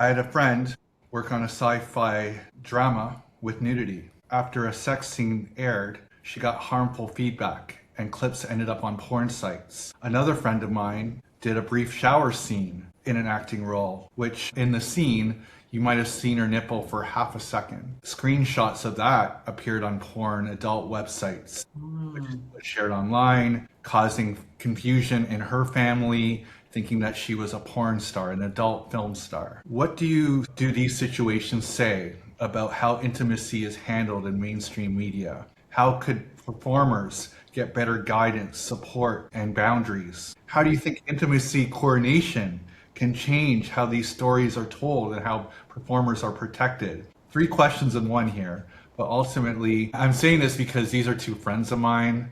I had a friend work on a sci-fi drama with nudity. After a sex scene aired, she got harmful feedback and clips ended up on porn sites. Another friend of mine did a brief shower scene in an acting role, which in the scene, you might have seen her nipple for half a second. Screenshots of that appeared on porn adult websites, which was shared online, causing confusion in her family, thinking that she was a porn star, an adult film star. What do these situations say about how intimacy is handled in mainstream media? How could performers get better guidance, support, and boundaries? How do you think intimacy coordination can change how these stories are told and how performers are protected? Three questions in one here, but ultimately, I'm saying this because these are two friends of mine,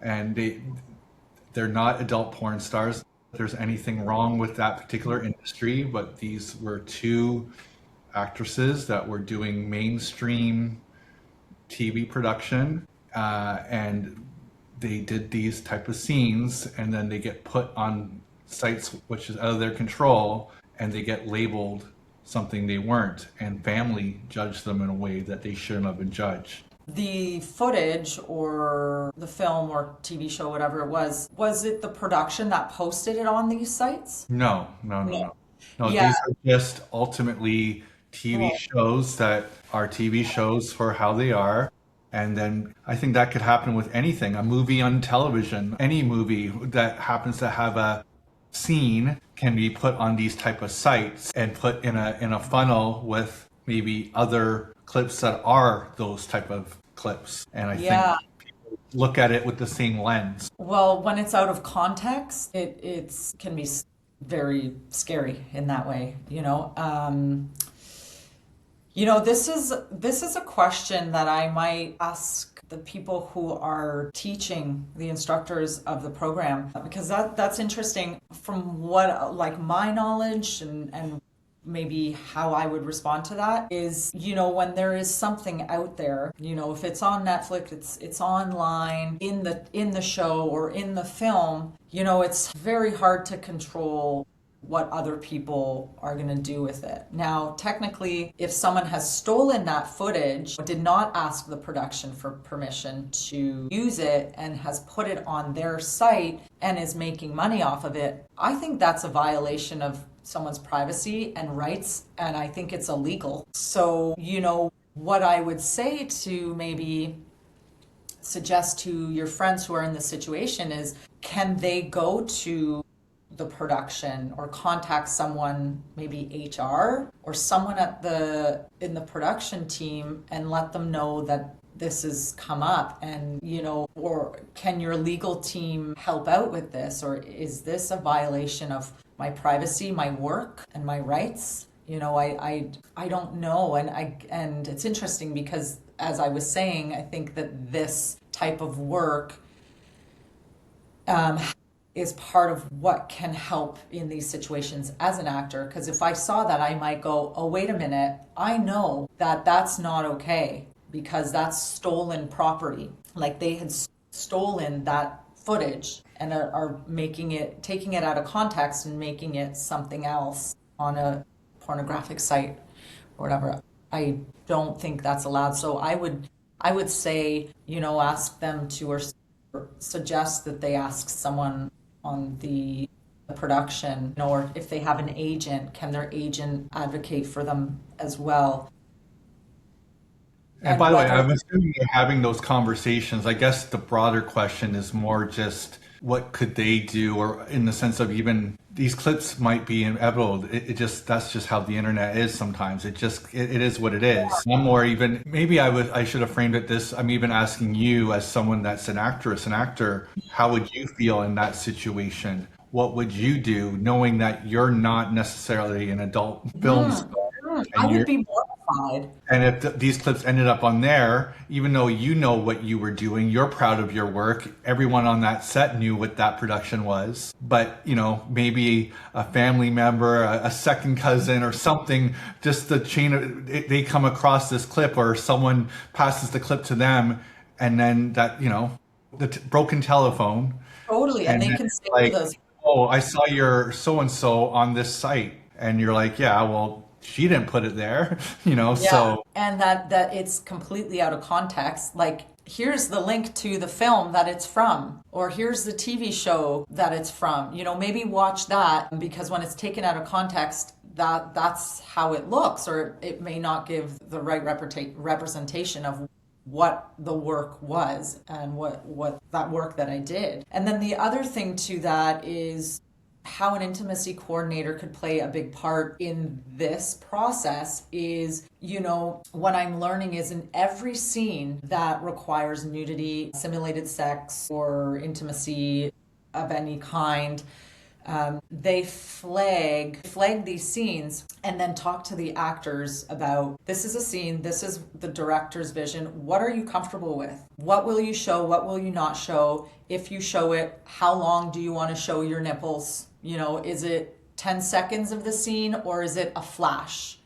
and they're not adult porn stars. If there's anything wrong with that particular industry, but these were two actresses that were doing mainstream TV production, and they did these type of scenes, and then they get put on sites which is out of their control, and they get labeled something they weren't, and family judged them in a way that they shouldn't have been judged. The footage or the film or TV show, whatever it was it the production that posted it on these sites? No, no, no, No. no. No, Yeah. these are just ultimately TV Well, shows that are TV shows for how they are. And then I think that could happen with anything, a movie on television, any movie that happens to have a scene can be put on these type of sites and put in a funnel with maybe other clips that are those type of clips. And I think yeah. look at it with the same lens. Well, when it's out of context, it's can be very scary in that way, you know. This is a question that I might ask the people who are teaching the instructors of the program because that's interesting from what like my knowledge and maybe how I would respond to that is, when there is something out there, if it's on Netflix, it's online, in the show or in the film, it's very hard to control what other people are going to do with it. Now, technically, if someone has stolen that footage, did not ask the production for permission to use it, and has put it on their site and is making money off of it, I think that's a violation of someone's privacy and rights, and I think it's illegal. So, what I would say to maybe suggest to your friends who are in this situation is can they go to the production or contact someone, maybe HR or someone in the production team, and let them know that this has come up, and or can your legal team help out with this, or is this a violation of my privacy, my work, and my rights? I don't know, and it's interesting because as I was saying, I think that this type of work is part of what can help in these situations as an actor. Because if I saw that, I might go, oh, wait a minute, I know that that's not okay because that's stolen property. Like they had stolen that footage and are taking it out of context and making it something else on a pornographic site or whatever. I don't think that's allowed. So I would say, ask them to, or suggest that they ask someone on the production, or if they have an agent, can their agent advocate for them as well? And And by the way, whether, I'm assuming you're having those conversations. I guess the broader question is more just what could they do, or in the sense of even these clips might be inevitable. It just that's just how the internet is sometimes. It is what it is. I'm more even maybe I should have framed it this. I'm even asking you as someone that's an actress, an actor, how would you feel in that situation? What would you do knowing that you're not necessarily an adult film star I and would you're be mortified. and if these clips ended up on there, even though you know what you were doing, you're proud of your work. Everyone on that set knew what that production was. But, maybe a family member, a second cousin or something, just the chain of, they come across this clip or someone passes the clip to them. And then that, the broken telephone. Totally. And And they then can it's say to like, those, oh, I saw your so and so on this site. And you're like, yeah, well, she didn't put it there, Yeah. so And that it's completely out of context. Like, here's the link to the film that it's from, or here's the TV show that it's from. Maybe watch that, because when it's taken out of context, that's how it looks, or it may not give the right representation of what the work was and what that work that I did. And then the other thing to that is how an intimacy coordinator could play a big part in this process is, what I'm learning is in every scene that requires nudity, simulated sex, or intimacy of any kind, they flag these scenes and then talk to the actors about, this is a scene, this is the director's vision, what are you comfortable with, what will you show, what will you not show, if you show it, how long do you want to show your nipples, is it 10 seconds of the scene, or is it a flash,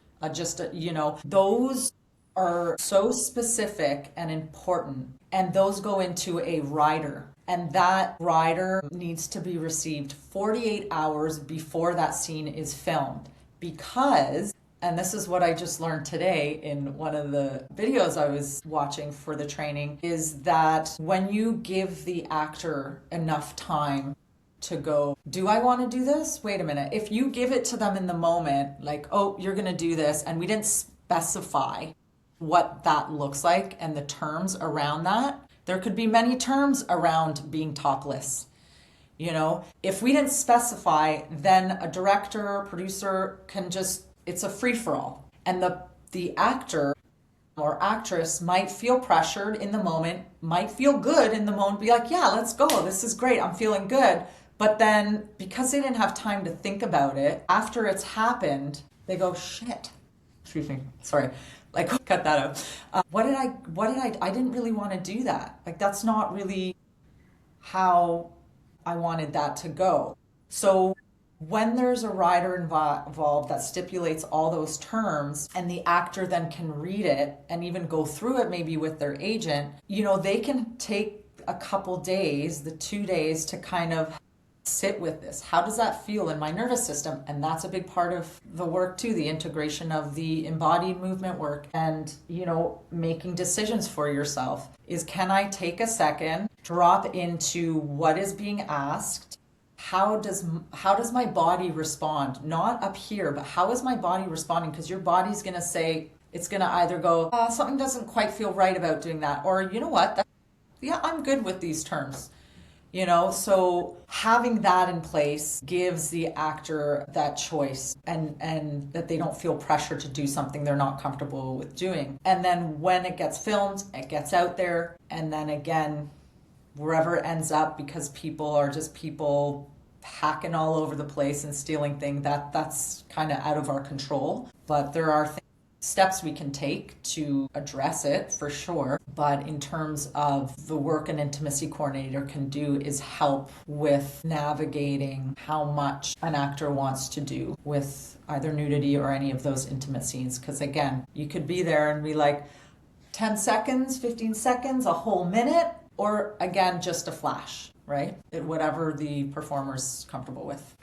those are so specific and important, and those go into a rider. And that rider needs to be received 48 hours before that scene is filmed. Because, and this is what I just learned today in one of the videos I was watching for the training, is that when you give the actor enough time to go, do I want to do this? Wait a minute. If you give it to them in the moment, like, oh, you're going to do this, and we didn't specify what that looks like and the terms around that, there could be many terms around being topless. If we didn't specify, then a director or producer can just, it's a free-for-all. And the actor or actress might feel pressured in the moment, might feel good in the moment, be like, yeah, let's go. This is great. I'm feeling good. But then because they didn't have time to think about it, after it's happened, they go, shit. Excuse me. Sorry. Like, cut that out. I didn't really want to do that. Like, that's not really how I wanted that to go. So when there's a rider involved that stipulates all those terms, and the actor then can read it and even go through it maybe with their agent, they can take a couple days, the 2 days, to kind of sit with this. How does that feel in my nervous system? And that's a big part of the work too, the integration of the embodied movement work, and making decisions for yourself is, can I take a second, drop into what is being asked? How does my body respond? Not up here, but how is my body responding? Because your body's going to say, it's going to either go, something doesn't quite feel right about doing that, or you know what, yeah, I'm good with these terms. So having that in place gives the actor that choice, and that they don't feel pressure to do something they're not comfortable with doing. And then when it gets filmed, it gets out there, and then again, wherever it ends up, because people are just people hacking all over the place and stealing things, that's kind of out of our control. But there are steps we can take to address it, for sure. But in terms of the work an intimacy coordinator can do is help with navigating how much an actor wants to do with either nudity or any of those intimate scenes. Because again, you could be there and be like 10 seconds, 15 seconds, a whole minute, or again, just a flash, right? Whatever the performer's comfortable with.